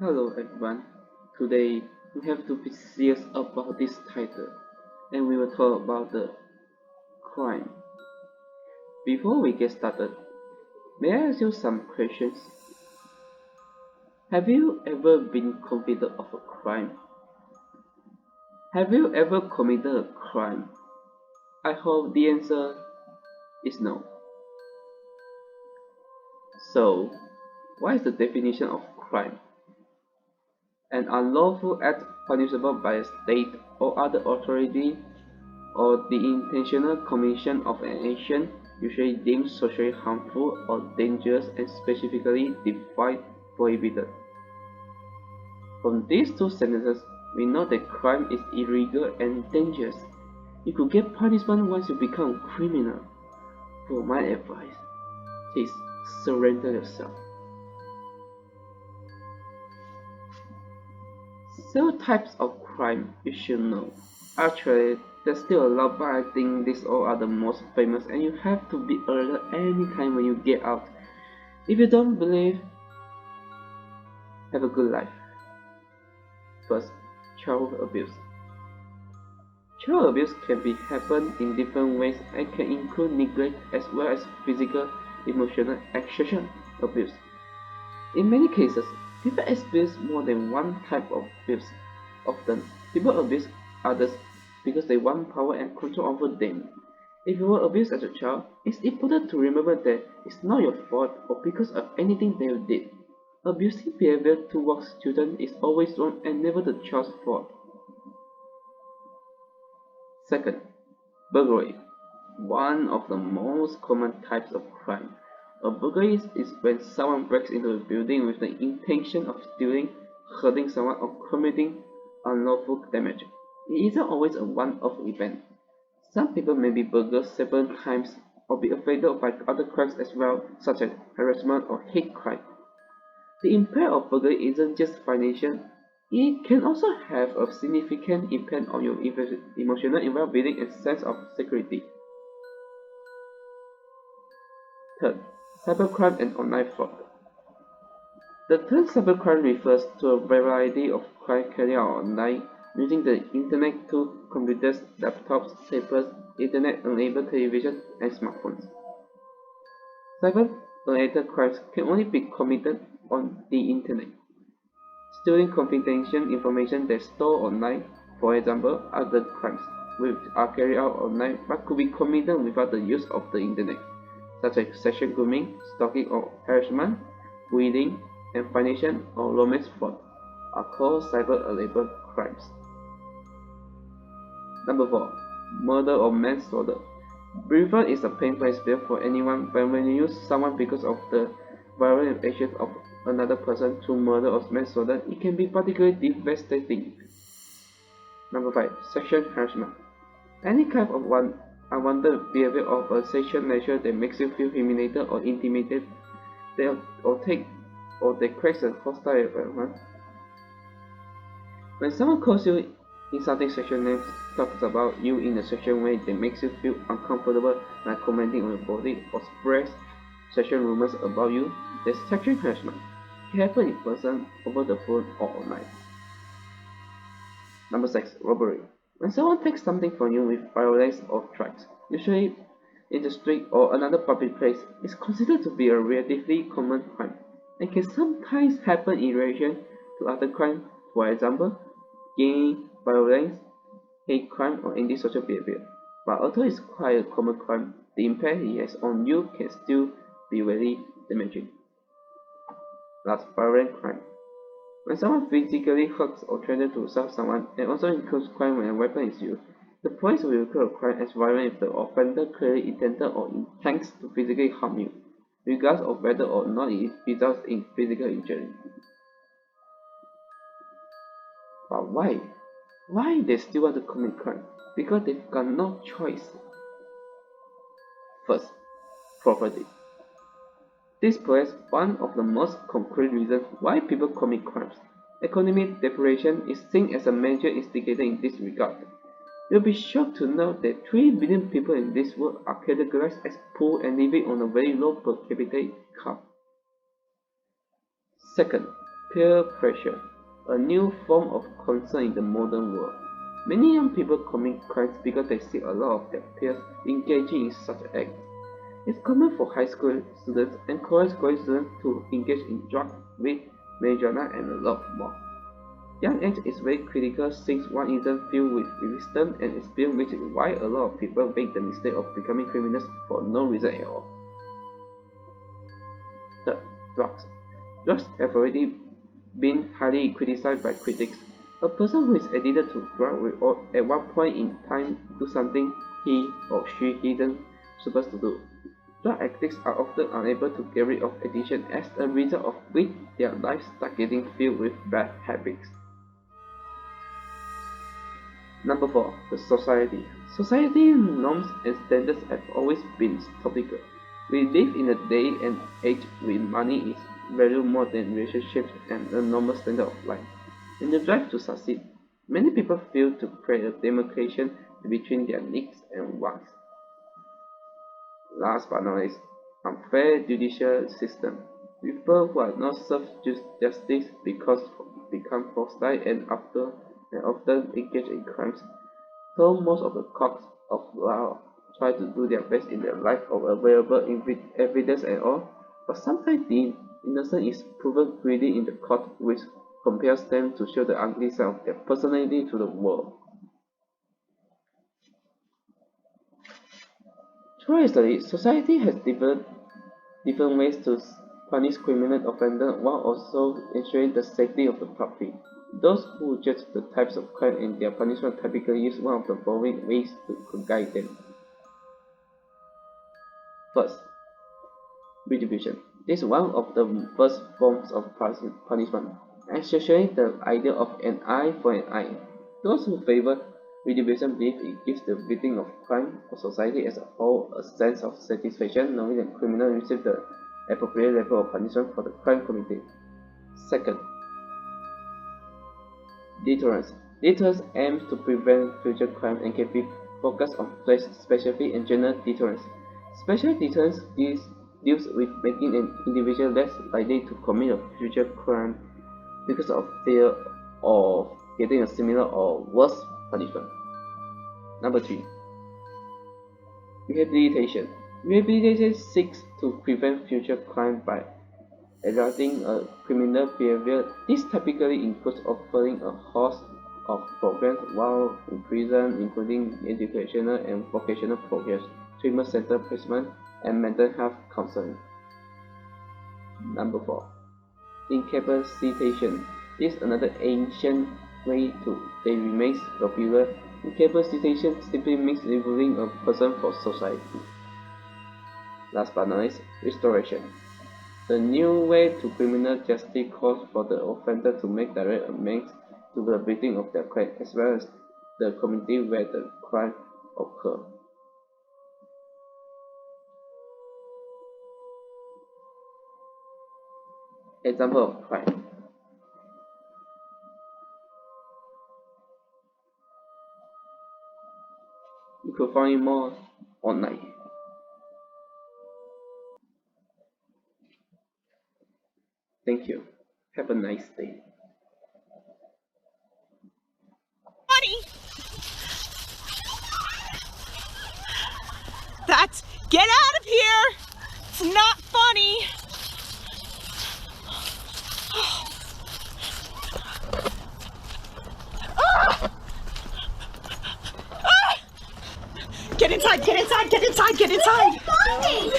Hello everyone. Today we have to be serious about this title and we will talk about the crime. Before we get started, may I ask you some questions? Have you ever been convicted of a crime? Have you ever committed a crime? I hope the answer is no. So, what is the definition of crime? An unlawful act punishable by a state or other authority or the intentional commission of an action usually deemed socially harmful or dangerous and specifically defined prohibited. From these two sentences, we know that crime is illegal and dangerous. You could get punishment once you become a criminal. For my advice, please surrender yourself. Several types of crime you should know. Actually, there's still a lot, but I think these all are the most famous and you have to be alert anytime when you get out. If you don't believe, have a good life. First, child abuse. Child abuse can be happen in different ways and can include neglect as well as physical, emotional, and social abuse. In many cases, people experience more than one type of abuse. Often, people abuse others because they want power and control over them. If you were abused as a child, it's important to remember that it's not your fault or because of anything that you did. Abusive behavior towards children is always wrong and never the child's fault. Second, burglary. One of the most common types of crime. A burglary is when someone breaks into a building with the intention of stealing, hurting someone, or committing unlawful damage. It isn't always a one-off event. Some people may be burgled several times or be affected by other crimes as well, such as harassment or hate crime. The impact of burglary isn't just financial, it can also have a significant impact on your emotional well-being and sense of security. Third, cybercrime and online fraud. The term cybercrime refers to a variety of crime carried out online using the internet to computers, laptops, tablets, internet-enabled television, and smartphones. Cyber-related crimes can only be committed on the internet. Stealing confidential information that's stored online, for example, other crimes which are carried out online but could be committed without the use of the internet, such as sexual grooming, stalking or harassment, bullying, and financial or romance fraud, are called cyber-enabled crimes. Number 4. Murder or manslaughter. Bereavement is a painful experience for anyone, but when you use someone because of the violent actions of another person through murder or manslaughter, it can be particularly devastating. Number 5. Sexual harassment. Any kind of unwanted behavior of a sexual nature that makes you feel humiliated or intimidated, that creates a hostile environment. When someone calls you insulting sexual names, talks about you in a sexual way that makes you feel uncomfortable, like commenting on your body or spreads sexual rumors about you, that's sexual harassment. It can happen in person, over the phone, or online. Number 6. Robbery. When someone takes something from you with violence or threats, usually in the street or another public place, is considered to be a relatively common crime and can sometimes happen in relation to other crimes, for example, gang violence, hate crime, or antisocial behavior. But although it's quite a common crime, the impact it has on you can still be very damaging. Last, violent crime. When someone physically hurts or threatens to assault someone, and also includes crime when a weapon is used, the police will record a crime as violent if the offender clearly intended or intends to physically harm you, regardless of whether or not it results in physical injury. But why? Why they still want to commit crime? Because they've got no choice. First, property. This provides one of the most concrete reasons why people commit crimes. Economic deprivation is seen as a major instigator in this regard. You'll be shocked to know that 3 billion people in this world are categorized as poor and living on a very low per capita income. Second, Peer pressure, a new form of concern in the modern world. Many young people commit crimes because they see a lot of their peers engaging in such acts. It's common for high school students and college going students to engage in drugs, weed, marijuana, and a lot more. Young age is very critical since one isn't filled with wisdom and experience, which is why a lot of people make the mistake of becoming criminals for no reason at all. Third, drugs. Drugs have already been highly criticized by critics. A person who is addicted to drugs will at one point in time do something he or she isn't supposed to do. Drug addicts are often unable to get rid of addiction, as a result of which their lives start getting filled with bad habits. Number 4. The society. Society norms and standards have always been topical. We live in a day and age where money is valued more than relationships and a normal standard of life. In the drive to succeed, many people fail to create a demarcation between their needs and wants. Last but not least, unfair judicial system. People who are not served justice because become hostile and often engage in crimes. Though most of the courts of law try to do their best in their life of available evidence and all, but sometimes the innocent is proven greedy in the court, which compels them to show the ugly side of their personality to the world. Throughout history, society has developed different ways to punish criminal offenders while also ensuring the safety of the public. Those who judge the types of crime and their punishment typically use one of the following ways to guide them. First, retribution. This is one of the first forms of punishment, associating the idea of an eye for an eye. Those who favor retribution believe it gives the victim of crime or society as a whole a sense of satisfaction knowing that criminals receive the appropriate level of punishment for the crime committed. Second, deterrence. Deterrence aims to prevent future crime and can be focused on specific and general deterrence. Special deterrence deals with making an individual less likely to commit a future crime because of fear of getting a similar or worse punishment. Number 3. Rehabilitation. Rehabilitation seeks to prevent future crime by adapting a criminal behavior. This typically includes offering a host of programs while in prison, including educational and vocational programs, treatment center placement, and mental health counseling. Number 4. Incapacitation. This is another ancient way that remains popular. Incapacitation simply means removing a person from society. Last but not least, restoration. The new way to criminal justice calls for the offender to make direct amends to the victim of their crime as well as the community where the crime occurred. Example of crime. You could find more online. Thank you. Have a nice day. Funny! Get out of here! It's not funny! Get inside! Get inside! Get inside! Get inside!